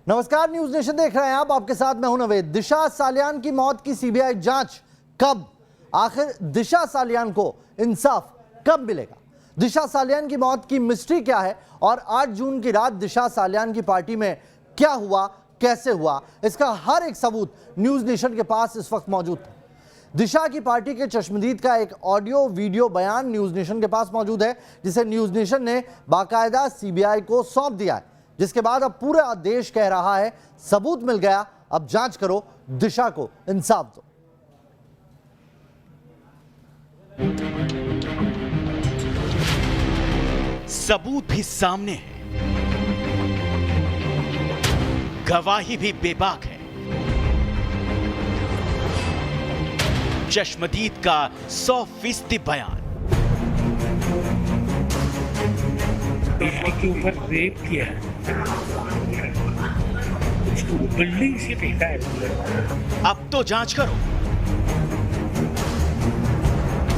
नमस्कार, news nation देख रहे हैं आप। आपके साथ मैं हूं नवेद। दिशा सालियान की मौत की सीबीआई जांच कब? आखिर दिशा सालियान को इंसाफ कब मिलेगा? दिशा सालियान की मौत की मिस्ट्री क्या है और 8 जून की रात दिशा सालियान की पार्टी में क्या हुआ, कैसे हुआ, इसका हर एक सबूत न्यूज नेशन के पास इस वक्त मौजूद है। दिशा की पार्टी के चश्मदीद का एक ऑडियो वीडियो बयान न्यूज नेशन के पास मौजूद है, जिसे न्यूज नेशन ने बाकायदा सीबीआई को सौंप दिया है, जिसके बाद अब पूरा देश कह रहा है सबूत मिल गया, अब जांच करो, दिशा को इंसाफ दो। सबूत भी सामने है, गवाही भी बेबाक है। चश्मदीद का 100% बयान। दिशा के ऊपर रेप किया है, उसको बिल्डिंग से फेंका है। अब तो जांच करो,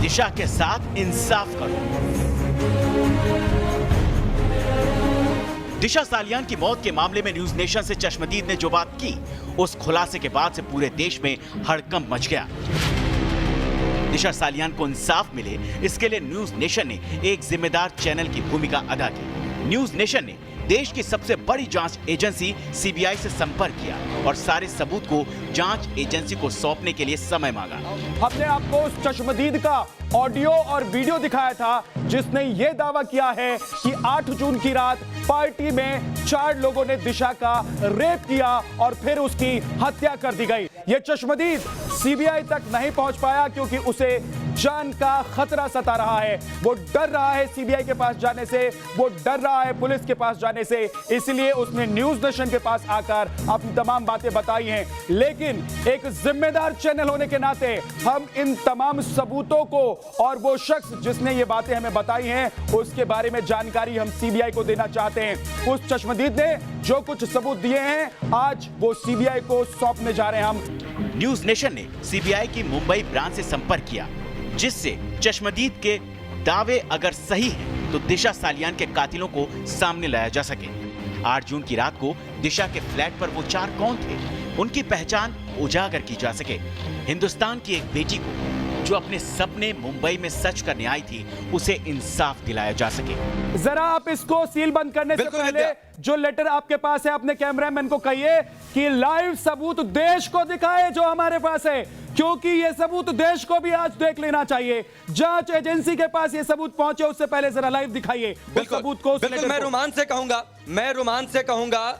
दिशा के साथ इंसाफ करो। दिशा सालियान की मौत के मामले में न्यूज नेशन से चश्मदीद ने जो बात की, उस खुलासे के बाद से पूरे देश में हड़कंप मच गया। दिशा सालियान को इंसाफ मिले, इसके लिए न्यूज नेशन ने एक जिम्मेदार चैनल की भूमिका अदा की। न्यूज नेशन ने देश की सबसे बड़ी जांच एजेंसी सीबीआई से संपर्क किया और सारे सबूत को जांच एजेंसी को सौंपने के लिए समय मांगा। हमने आपको उस चश्मदीद का ऑडियो और वीडियो दिखाया था जिसने यह दावा किया है कि 8 जून की रात पार्टी में 4 लोगों ने दिशा का रेप किया और फिर उसकी हत्या कर दी गई। यह चश्मदीद सीबीआई तक नहीं पहुंच पाया क्योंकि उसे जान का खतरा सता रहा है। वो डर रहा है सीबीआई के पास जाने से, वो डर रहा है पुलिस के पास जाने से, इसलिए उसने न्यूज नेशन के पास आकर अपनी तमाम बातें बताई हैं। लेकिन एक जिम्मेदार चैनल होने के नाते हम इन तमाम सबूतों को और वो शख्स जिसने ये बातें हमें बताई हैं उसके बारे में जानकारी हम सीबीआई को देना चाहते हैं। उस चश्मदीद ने जो कुछ सबूत दिए हैं आज वो सीबीआई को सौंपने जा रहे हैं हम। न्यूज नेशन ने सीबीआई की मुंबई ब्रांच से संपर्क किया, जिससे चश्मदीद के दावे अगर सही हैं तो दिशा सालियान के कातिलों को सामने लाया जा सके। 8 जून की रात को दिशा के फ्लैट पर वो 4 कौन थे, उनकी पहचान उजागर की जा सके। हिंदुस्तान की एक बेटी को जो अपने सपने मुंबई में सच करने आई थी, उसे इंसाफ दिलाया जा सके। जरा आप इसको सील बंद करने से पहले जो लेटर आपके पास है अपने कैमरामैन को कहिए कि लाइव सबूत देश को दिखाए जो हमारे पास है, क्योंकि ये सबूत देश को भी आज देख लेना चाहिए। जांच एजेंसी के पास ये सबूत पहुंचे उससे पहले जरा लाइव दिखाइए उस सबूत को। बिल्कुल, मैं रोमान से कहूंगा,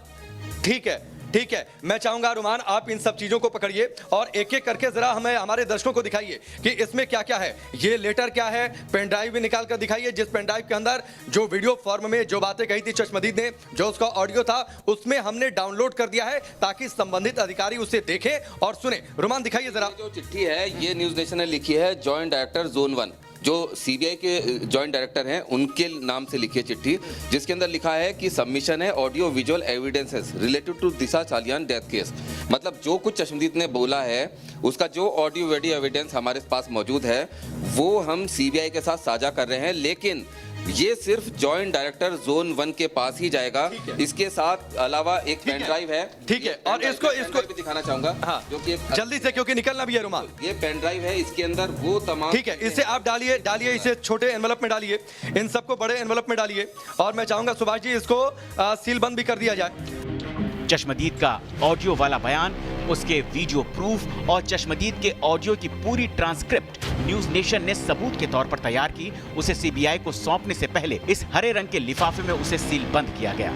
ठीक है, मैं चाहूंगा रोमान आप इन सब चीजों को पकड़िए और एक एक करके जरा हमें हमारे दर्शकों को दिखाइए कि इसमें क्या क्या है। ये लेटर क्या है, पेन ड्राइव भी निकाल कर दिखाइए, जिस पेन ड्राइव के अंदर जो वीडियो फॉर्म में जो बातें कही थी चश्मदीद ने, जो उसका ऑडियो था उसमें हमने डाउनलोड कर दिया है ताकि संबंधित अधिकारी उसे देखें और सुने। रोमान दिखाइए जरा। जो चिट्ठी है ये न्यूज नेशन ने लिखी है जॉइंट डायरेक्टर जोन 1, जो सीबीआई के जॉइंट डायरेक्टर हैं उनके नाम से लिखी है चिट्ठी, जिसके अंदर लिखा है कि सबमिशन है audio visual evidences related to Disha Salian death case. मतलब जो कुछ चश्मदीद ने बोला है उसका जो ऑडियो वीडियो एविडेंस हमारे पास मौजूद है वो हम सीबीआई के साथ साझा कर रहे हैं, लेकिन ये सिर्फ जॉइंट डायरेक्टर जोन 1 के पास ही जाएगा। इसके साथ अलावा एक पेन ड्राइव है, ठीक है, और इसको भी दिखाना चाहूंगा। हाँ, जो कि जल्दी से क्योंकि निकलना भी है रोमान। ये पेन ड्राइव है, इसके अंदर वो तमाम, ठीक है, इसे आप डालिए इसे छोटे एनवलप में डालिए, इन सबको बड़े एनवलप में डालिए और मैं चाहूंगा सुभाष जी इसको सील बंद भी कर दिया जाए। चश्मदीद का ऑडियो वाला बयान, उसके वीडियो प्रूफ और चश्मदीद के ऑडियो की पूरी ट्रांसक्रिप्ट न्यूज नेशन ने सबूत के तौर पर तैयार की। उसे सीबीआई को सौंपने से पहले इस हरे रंग के लिफाफे में उसे सील बंद किया गया।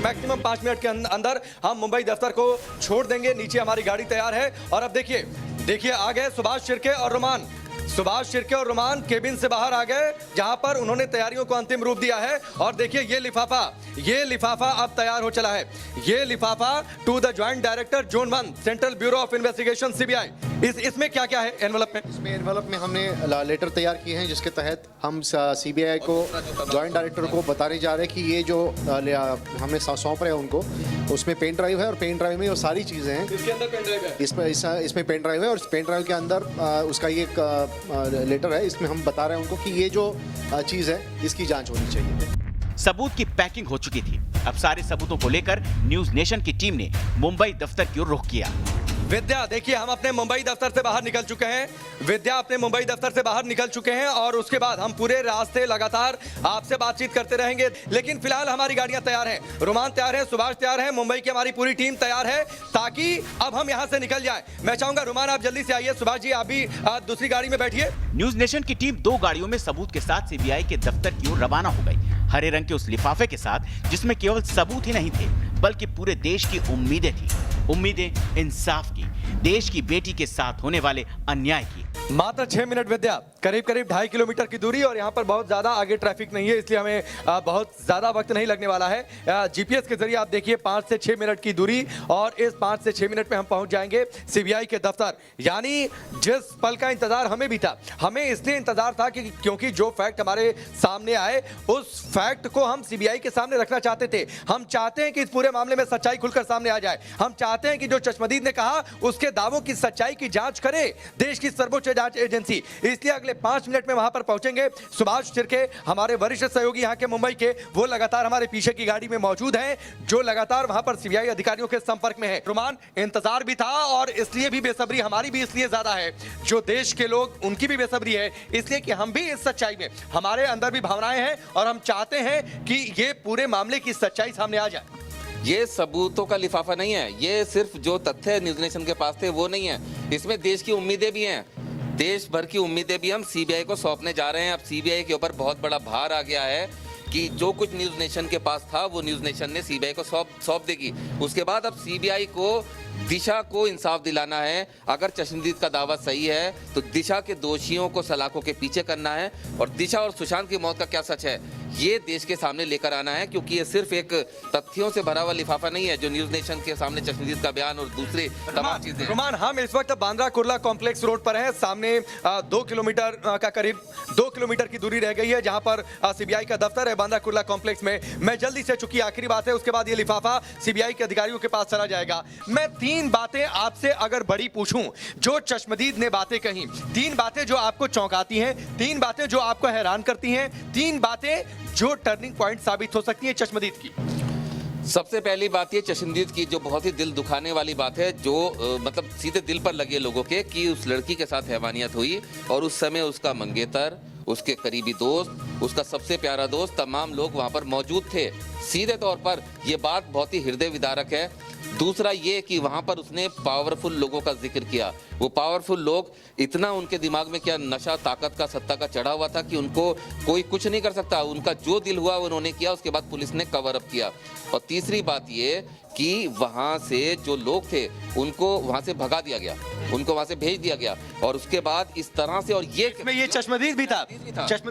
मैक्सिमम 5 मिनट के अंदर हम मुंबई दफ्तर को छोड़ देंगे। नीचे हमारी गाड़ी तैयार है और अब देखिए आ गए सुभाष शिर्के और रोमान केबिन से बाहर आ गए, जहां पर उन्होंने तैयारियों को अंतिम रूप दिया है। और देखिए ये लिफाफा अब तैयार हो चला है। ये लिफाफा to the joint director zone 1 central bureau of investigation CBI. इसमें क्या क्या है एनवलप में? इसमें एनवलप में हमने लेटर तैयार किए हैं जिसके तहत हम सीबीआई को जॉइंट डायरेक्टर को बताने जा रहे हैं कि ये जो हमें सौंप रहे हैं उनको, उसमें पेन ड्राइव है और पेन ड्राइव में वो सारी चीज़ें हैं। इसके अंदर पेन ड्राइव है, इसमें पेन ड्राइव है और पेन ड्राइव के अंदर उसका ये लेटर है। इसमें हम बता रहे हैं उनको कि ये जो चीज़ है इसकी जांच होनी चाहिए। सबूत की पैकिंग हो चुकी थी। अब सारे सबूतों को लेकर न्यूज नेशन की टीम ने मुंबई दफ्तर की ओर रुख किया। विद्या, देखिए हम अपने मुंबई दफ्तर से बाहर निकल चुके हैं। विद्या अपने मुंबई दफ्तर से बाहर निकल चुके हैं और उसके बाद हम पूरे रास्ते लगातार आपसे बातचीत करते रहेंगे। लेकिन फिलहाल हमारी गाड़ियां तैयार हैं, रोमान तैयार है, सुभाष तैयार है, मुंबई की हमारी पूरी टीम तैयार है ताकि अब हम यहां से निकल जाएं। मैं चाहूंगा रोमान आप जल्दी से आइए, सुभाष जी आप भी दूसरी गाड़ी में बैठिए। न्यूज नेशन की टीम 2 गाड़ियों में सबूत के साथ सीबीआई के दफ्तर की ओर रवाना हो गई। हरे रंग के उस लिफाफे के साथ जिसमें केवल सबूत ही नहीं थे बल्कि पूरे देश की उम्मीदें थी। उम्मीदें इंसाफ की, देश की बेटी के साथ होने वाले अन्याय की। मात्र 6 मिनट विद्या, करीब 2.5 किलोमीटर की दूरी और यहाँ पर बहुत ज्यादा आगे ट्रैफिक नहीं है, इसलिए हमें बहुत ज्यादा वक्त नहीं लगने वाला है। जीपीएस के जरिए आप देखिए 5 से 6 मिनट की दूरी और इस 5 से 6 मिनट में हम पहुंच जाएंगे सीबीआई के दफ्तर। यानी जिस पल का इंतजार हमें भी था, हमें इसलिए इंतजार था क्योंकि जो फैक्ट हमारे सामने आए उस फैक्ट को हम सीबीआई के सामने रखना चाहते थे। हम चाहते हैं कि इस पूरे मामले में सच्चाई खुलकर सामने आ जाए। हम चाहते हैं कि जो चश्मदीद ने कहा उसके दावों की सच्चाई की जांच करे देश की सर्वोच्च जांच एजेंसी। इसलिए अगले 5 मिनट में वहां पर पहुंचेंगे। सुभाष शिर्के हमारे वरिष्ठ सहयोगी यहाँ के मुंबई के, वो लगातार हमारे पीछे की गाड़ी में मौजूद हैं, जो लगातार वहां पर सीबीआई अधिकारियों के संपर्क में है। रोमान, इंतजार भी था और इसलिए भी बेसब्री हमारी भी इसलिए ज्यादा है, जो देश के लोग उनकी भी बेसब्री है, इसलिए कि हम भी इस सच्चाई में, हमारे अंदर भी भावनाएं हैं और हम चाहते हैं कि ये पूरे मामले की सच्चाई सामने आ जाए। ये सबूतों का लिफाफा नहीं है, ये सिर्फ जो तथ्य न्यूज नेशन के पास थे वो नहीं है, इसमें देश की उम्मीदें भी हैं। देश भर की उम्मीदें भी हम सीबीआई को सौंपने जा रहे हैं। अब सीबीआई के ऊपर बहुत बड़ा भार आ गया है कि जो कुछ न्यूज नेशन के पास था वो न्यूज नेशन ने सीबीआई को सौंप देगी। उसके बाद अब सीबीआई को दिशा को इंसाफ दिलाना है। अगर चश्मदीद का दावा सही है तो दिशा के दोषियों को सलाखों के पीछे करना है और दिशा और सुशांत की मौत का क्या सच है ये देश के सामने लेकर आना है, क्योंकि ये सिर्फ एक तथ्यों से भरा हुआ लिफाफा नहीं है जो न्यूज नेशन के सामने चश्मदीद का बयान और दूसरे तमाम चीजें। रोमान, हम इस वक्त बांद्रा कुर्ला कॉम्प्लेक्स रोड पर हैं। सामने 2 किलोमीटर का करीब 2 किलोमीटर की दूरी रह गई है जहां पर सीबीआई का दफ्तर है बांद्रा कुर्ला कॉम्प्लेक्स में। मैं जल्दी से, चूंकि आखिरी बात है, उसके बाद ये लिफाफा सीबीआई के अधिकारियों के पास चला जाएगा। मैं 3 बातें आपसे अगर बड़ी पूछूं, जो चश्मदीद ने बातें कही, 3 बातें जो आपको चौंकाती हैं, 3 बातें जो आपको हैरान करती हैं, 3 बातें जो टर्निंग पॉइंट साबित हो सकती है चश्मदीद की। सबसे पहली बात ये चश्मदीद की जो बहुत ही दिल दुखाने वाली बात है, जो मतलब सीधे दिल पर लगे लोगों के, कि उस लड़की के साथ हैवानियत हुई और उस समय उसका मंगेतर, उसके करीबी दोस्त, उसका सबसे प्यारा दोस्त, तमाम लोग वहां पर मौजूद थे। सीधे तौर पर यह बात बहुत ही हृदय विदारक है। दूसरा ये कि वहां पर उसने पावरफुल लोगों का जिक्र किया। वो पावरफुल लोग, इतना उनके दिमाग में क्या नशा ताकत का, सत्ता का चढ़ा हुआ था कि उनको कोई कुछ नहीं कर सकता। उनका जो दिल हुआ उन्होंने किया, उसके बाद पुलिस ने कवर अप किया। और तीसरी बात ये कि वहां से जो लोग थे उनको वहां से भगा दिया गया, उनको वहां से भेज दिया गया। और उसके बाद इस तरह से, और ये चश्मदीद भी था।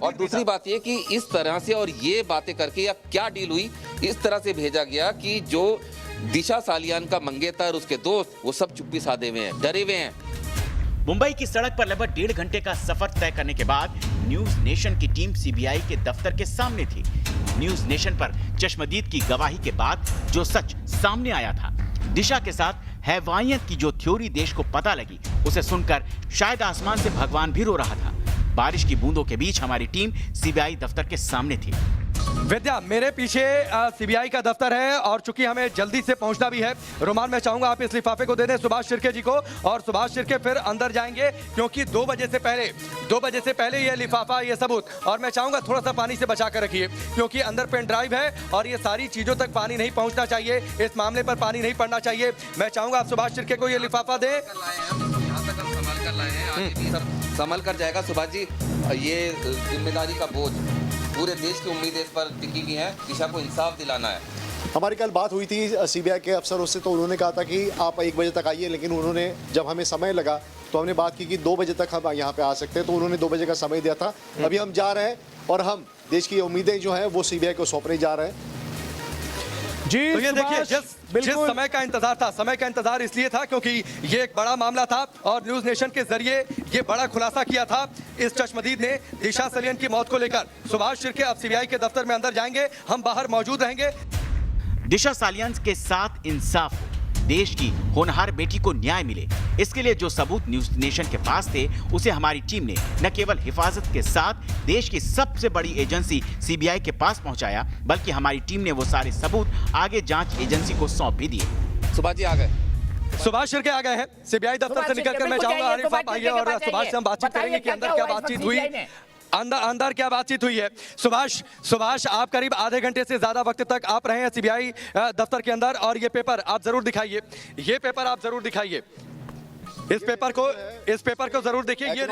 और दूसरी बात ये कि इस तरह से और ये बातें करके या क्या डील हुई, इस तरह से भेजा गया कि जो दिशा सालियान का मंगेतर, उसके दोस्त, वो सब चुप्पी साधे हुए हैं, डरे हुए हैं। मुंबई की सड़क पर लगभग 1.5 घंटे का सफर तय करने के बाद न्यूज नेशन की टीम सीबीआई के दफ्तर के सामने थी। न्यूज नेशन पर चश्मदीद की गवाही के बाद जो सच सामने आया था, दिशा के साथ हैवानियत की जो थ्योरी देश को पता लगी, उसे सुनकर शायद आसमान से भगवान भी रो रहा था। बारिश की बूंदों के बीच हमारी टीम सीबीआई दफ्तर के सामने थी। विद्या, मेरे पीछे सीबीआई का दफ्तर है और चूंकि हमें जल्दी से पहुंचना भी है, रोमान मैं चाहूंगा आप इस लिफाफे को दे दें सुभाष शिर्के जी को, और सुभाष शिर्के फिर अंदर जाएंगे क्योंकि 2 बजे से पहले ये लिफाफा, ये सबूत, और मैं चाहूंगा थोड़ा सा पानी से बचा कर रखिए क्योंकि अंदर पेन ड्राइव है और ये सारी चीजों तक पानी नहीं पहुंचना चाहिए, इस मामले पर पानी नहीं पड़ना चाहिए। मैं चाहूंगा आप सुभाष शिर्के को ये लिफाफा दें। संभल कर जाएगा सुभाष जी, ये जिम्मेदारी का बोझ, पूरे देश की उम्मीदें इस पर टिकी हुई हैं। दिशा को इंसाफ दिलाना है। हमारी कल बात हुई थी सीबीआई के अफसरों से, तो उन्होंने कहा था कि आप 1 बजे तक आइए, लेकिन उन्होंने, जब हमें समय लगा तो हमने बात की कि 2 बजे तक हम यहाँ पे आ सकते हैं, तो उन्होंने 2 बजे का समय दिया था। अभी हम जा रहे हैं और हम देश की उम्मीदें जो हैं वो सीबीआई को सौंपने जा रहे हैं। जी तो ये देखिए, जिस समय का इंतजार था, समय का इंतजार इसलिए था क्योंकि ये एक बड़ा मामला था और न्यूज नेशन के जरिए ये बड़ा खुलासा किया था इस चश्मदीद ने दिशा सालियान की मौत को लेकर। सुभाष शिर्के अब सीबीआई के दफ्तर में अंदर जाएंगे, हम बाहर मौजूद रहेंगे। दिशा सालियान के साथ इंसाफ हो, देश की होनहार बेटी को न्याय मिले। इसके लिए जो सबूत न्यूज नेशन के पास थे उसे हमारी टीम ने न केवल हिफाजत के साथ देश की सबसे बड़ी एजेंसी सीबीआई के पास पहुंचाया, बल्कि हमारी टीम ने वो सारे सबूत आगे जांच एजेंसी को सौंप भी दिए। सुभाष जी आ गए। सुभाष शिर्के आ गए हैं सीबीआई दफ्तर से निकलकर। मैं चाहूंगा आरिफ आप आइए और सुभाष से हम बातचीत करेंगे कि अंदर क्या बातचीत हुई, अंदर क्या बातचीत हुई है। सुभाष आप करीब आधे घंटे से ज्यादा वक्त तक आप रहे हैं सीबीआई दफ्तर के अंदर, और ये पेपर आप जरूर दिखाइए, ये पेपर आप जरूर दिखाइए, इस पेपर को जरूर देखिए। ये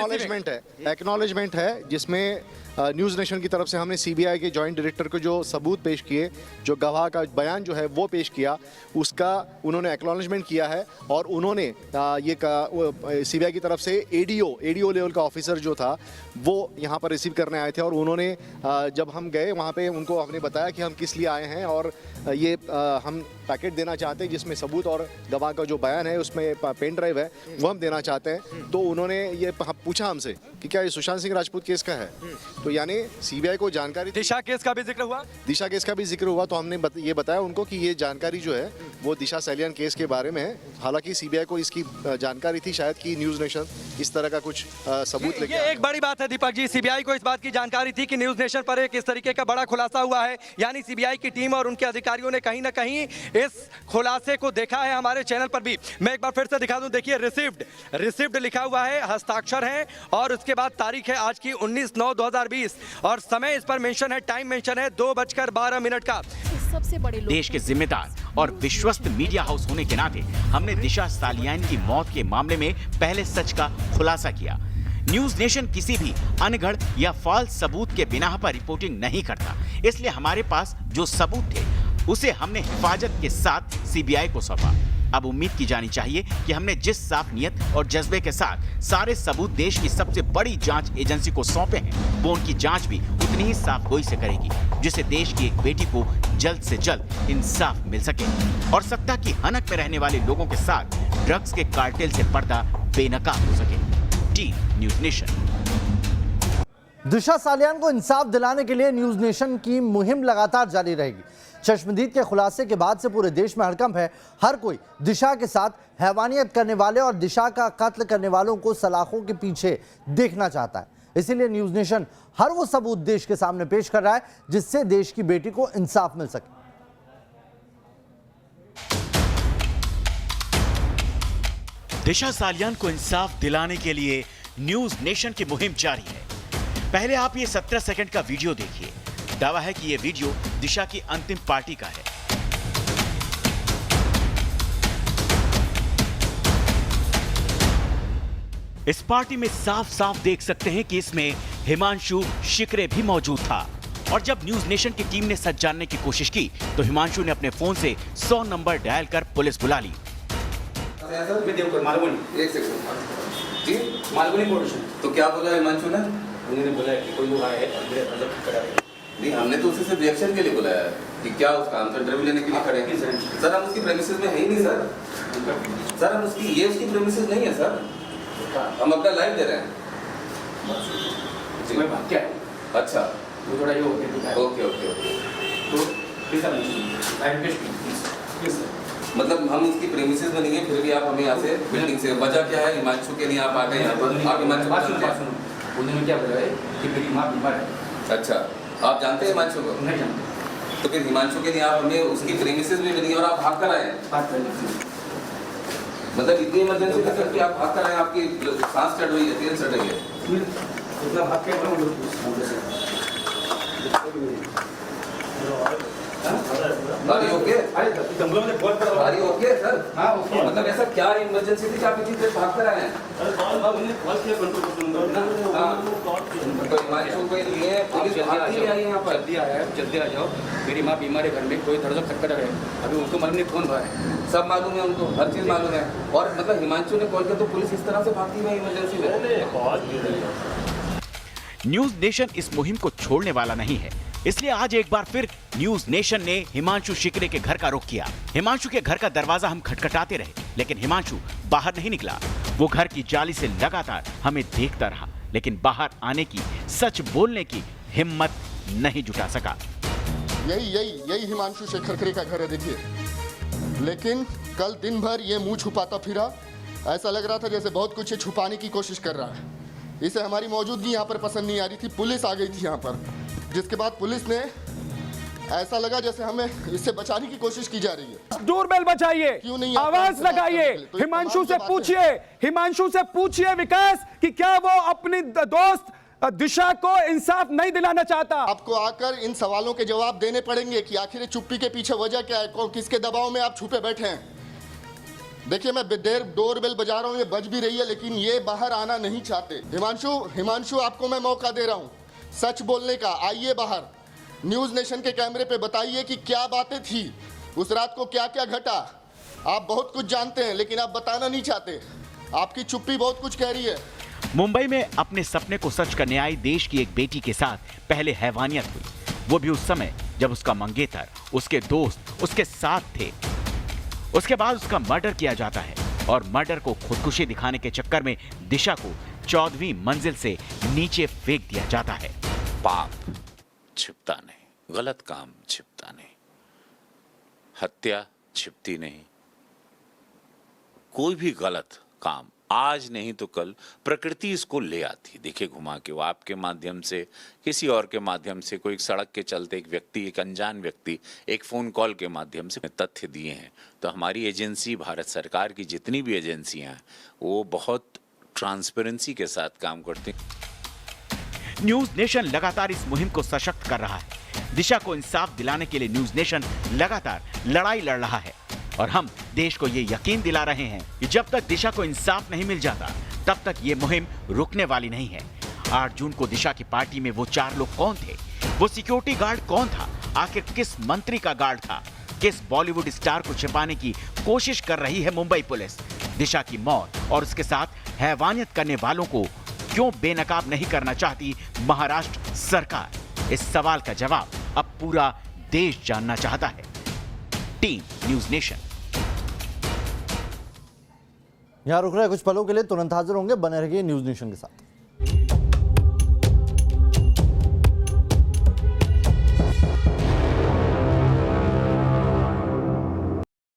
एक्नॉलेजमेंट है जिसमें न्यूज़ नेशन की तरफ से हमने सीबीआई के जॉइंट डायरेक्टर को जो सबूत पेश किए, जो गवाह का बयान जो है वो पेश किया, उसका उन्होंने एक्नॉलेजमेंट किया है। और उन्होंने ये सीबीआई की तरफ से एडीओ लेवल का ऑफिसर जो था वो यहाँ पर रिसीव करने आए थे, और उन्होंने जब हम गए वहाँ पे उनको हमने बताया कि हम किस लिए आए हैं, और ये हम पैकेट देना चाहते हैं जिसमें सबूत और गवाह का जो बयान है उसमें पेन ड्राइव है वो हम देना चाहते हैं। तो उन्होंने ये पूछा हमसे कि क्या ये सुशांत सिंह राजपूत केस का है, तो यानी सीबीआई को जानकारी, दिशा केस का भी जिक्र हुआ, दिशा केस का भी जिक्र हुआ। तो हमने ये बताया उनको कि ये जानकारी जो है वो दिशा सालियान केस के बारे में है। हालांकि सीबीआई को इसकी जानकारी थी शायद कि न्यूज़ नेशन इस तरह का कुछ सबूत लेके ये एक बड़ी बात है दीपक जी, सीबीआई को इस बात की जानकारी थी कि न्यूज़ नेशन पर एक इस तरीके का बड़ा खुलासा हुआ है, यानी सीबीआई की टीम और उनके अधिकारियों ने कहीं ना कहीं इस खुलासे को देखा है। हमारे चैनल पर भी मैं एक बार फिर से दिखा दूं, देखिए रिसीव्ड लिखा हुआ है, हस्ताक्षर है, और उसके बाद तारीख है आज की 19/9/2020, और समय इस पर मेंशन है, टाइम मेंशन है 2:12 का। सबसे बड़े लोग देश के जिम्मेदार और विश्वस्त मीडिया हाउस होने के नाते हमने दिशा सालियान की मौत के मामले में पहले सच का खुलासा किया। न्यूज नेशन किसी भी अनगढ़ या फॉल्स सबूत के बिना पर रिपोर्टिंग नहीं करता, इसलिए हमारे पास जो सबूत थे उसे हमने हिफाजत के साथ सीबीआई को सौंपा। अब उम्मीद की जानी चाहिए कि हमने जिस साफ नियत और जज्बे के साथ सारे सबूत देश की सबसे बड़ी जांच एजेंसी को सौंपे हैं, वो उनकी जांच भी उतनी ही साफगोई से करेगी, जिससे देश की एक बेटी को जल्द से जल्द इंसाफ मिल सके और सत्ता की हनक में रहने वाले लोगों के साथ ड्रग्स के कार्टेल से पर्दा बेनकाब हो सके। Team news nation. Disha Salian को इंसाफ दिलाने के लिए न्यूज नेशन की मुहिम लगातार जारी रहेगी। चश्मदीद के खुलासे के बाद से पूरे देश में हड़कंप है। हर कोई दिशा के साथ हैवानियत करने वाले और दिशा का कत्ल करने वालों को सलाखों के पीछे देखना चाहता है। इसीलिए न्यूज नेशन हर वो सबूत देश के सामने पेश कर रहा है जिससे देश की बेटी को इंसाफ मिल सके। दिशा सालियान को इंसाफ दिलाने के लिए न्यूज नेशन की मुहिम जारी है। पहले आप ये 17 सेकंड का वीडियो देखिए। दावा है कि ये वीडियो दिशा की अंतिम पार्टी का है। इस पार्टी में साफ साफ देख सकते हैं कि इसमें हिमांशु शिकरे भी मौजूद था। और जब न्यूज नेशन की टीम ने सच जानने की कोशिश की तो हिमांशु ने अपने फोन से 100 नंबर डायल कर पुलिस बुला ली। तो क्या बोला हिमांशु ने? उन्होंने बोला कि कोई लोग आए और मेरे मतलब करा रहे। नहीं, हमने तो उसे सिर्फ रिएक्शन के लिए बुलाया है कि क्या उसका आंसर इंटरव्यू लेने के लिए खड़े हैं। सर हम उसकी प्रेमिसेस में है ही नहीं सर हम उसकी प्रेमिसेस नहीं है सर, हम अपना लाइव दे रहे हैं। मैं बात क्या है? अच्छा वो थोड़ा ये ओके तो मतलब हम उसकी प्रेमिसेस में नहीं है, फिर भी आप हमें यहाँ से बिल्डिंग से, वजह क्या है? हिमांशु के लिए आप आ गए यहाँ पर, आप हिमांशु उन्होंने क्या बोला है कि मेरी माँ बीमार है। अच्छा, आप जानते हैं हिमांशु को? नहीं जानते। तो फिर हिमांशु के लिए आप हमें उसकी प्रेमिसेस में मिली और आप भाग कर आए हैं? मतलब इतनी इमरजेंसी थी सर कि आप भाग कर आए, आपकी सांस चढ़ रही है, तेल चढ़ रही है, इतना भाग के आरी ओके? आरी ओके सर? हाँ ओके। मतलब ऐसा क्या इमरजेंसी थी कि आप इतनी देर भाग कर आए हैं? तो हिमांशु को लिए पुलिस भागती आई है यहाँ पर? जल्दी आ जाओ, मेरी माँ बीमार है, घर में कोई दर्द खटखटा रहे, अभी उनको मालूम नहीं कौन भरा है। सब मालूम है उनको, हर चीज मालूम है। और मतलब हिमांशु ने कॉल किया तो पुलिस इस तरह से भागती है इमरजेंसी में? न्यूज नेशन इस मुहिम को छोड़ने वाला नहीं है, इसलिए आज एक बार फिर न्यूज नेशन ने हिमांशु शिकरे के घर का रुख किया। हिमांशु के घर का दरवाजा हम खटखटाते रहे, लेकिन हिमांशु बाहर नहीं निकला। वो घर की जाली से लगातार हमें देखता रहा, लेकिन बाहर आने की, सच बोलने की हिम्मत नहीं जुटा सका। यही हिमांशु शेखरकरे का घर है। देखिए लेकिन कल दिन भर ये मुंह छुपाता फिरा। ऐसा लग रहा था जैसे बहुत कुछ ये छुपाने की कोशिश कर रहा है। इसे हमारी मौजूदगी यहाँ पर पसंद नहीं आ रही थी। पुलिस आ गई थी यहाँ पर, जिसके बाद पुलिस ने ऐसा लगा जैसे हमें इससे बचाने की कोशिश की जा रही है। डोरबेल बजाइए, क्यों नहीं आवाज लगाइए, तो ये हिमांशु तमाम से पूछिए विकास कि क्या वो अपनी दोस्त दिशा को इंसाफ नहीं दिलाना चाहता। आपको आकर इन सवालों के जवाब देने पड़ेंगे कि आखिर चुप्पी के पीछे वजह क्या है, किसके दबाव में आप छुपे बैठे हैं। देखिए मैं देर डोरबेल बजा रहा हूँ, ये बज भी रही है, लेकिन ये बाहर आना नहीं चाहते। हिमांशु आपको मैं मौका दे रहा हूँ सच बोलने का। आइए बाहर, न्यूज नेशन के कैमरे पे बताइए कि क्या बातें थी उस रात को, क्या क्या घटा। आप बहुत कुछ जानते हैं लेकिन आप बताना नहीं चाहते। आपकी चुप्पी बहुत कुछ कह रही है। मुंबई में अपने सपने को सच करने आई देश की एक बेटी के साथ पहले हैवानियत हुई, वो भी उस समय जब उसका मंगेतर, उसके दोस्त उसके साथ थे। उसके बाद उसका मर्डर किया जाता है और मर्डर को खुदकुशी दिखाने के चक्कर में दिशा को 14वीं मंजिल से नीचे फेंक दिया जाता है। पाप छिपता नहीं, गलत काम छिपता नहीं, हत्या छिपती नहीं। कोई भी गलत काम आज नहीं तो कल प्रकृति इसको ले आती। देखिए घुमा के, वो आपके माध्यम से, किसी और के माध्यम से, कोई सड़क के चलते एक व्यक्ति, एक अनजान व्यक्ति एक फोन कॉल के माध्यम से तथ्य दिए हैं। तो हमारी एजेंसी, भारत सरकार की जितनी भी एजेंसियां हैं, वो बहुत ट्रांसपेरेंसी के साथ काम करती हैं। न्यूज नेशन लगातार इस मुहिम को सशक्त कर रहा है। दिशा को इंसाफ दिलाने के लिए न्यूज नेशन लगातार लड़ाई लड़ रहा है और हम देश को ये यकीन दिला रहे हैं कि जब तक दिशा को इंसाफ नहीं मिल जाता तब तक ये मुहिम रुकने वाली नहीं है। 8 जून को दिशा की पार्टी में वो 4 लोग कौन थे? वो सिक्योरिटी गार्ड कौन था? आखिर किस मंत्री का गार्ड था? किस बॉलीवुड स्टार को छिपाने की कोशिश कर रही है मुंबई पुलिस? दिशा की मौत और उसके साथ हैवानियत करने वालों को क्यों बेनकाब नहीं करना चाहती महाराष्ट्र सरकार? इस सवाल का जवाब अब पूरा देश जानना चाहता है। Team news nation. यहां रुक रहे हैं कुछ पलों के लिए, तुरंत हाजिर होंगे, बने रहिए न्यूज नेशन के साथ।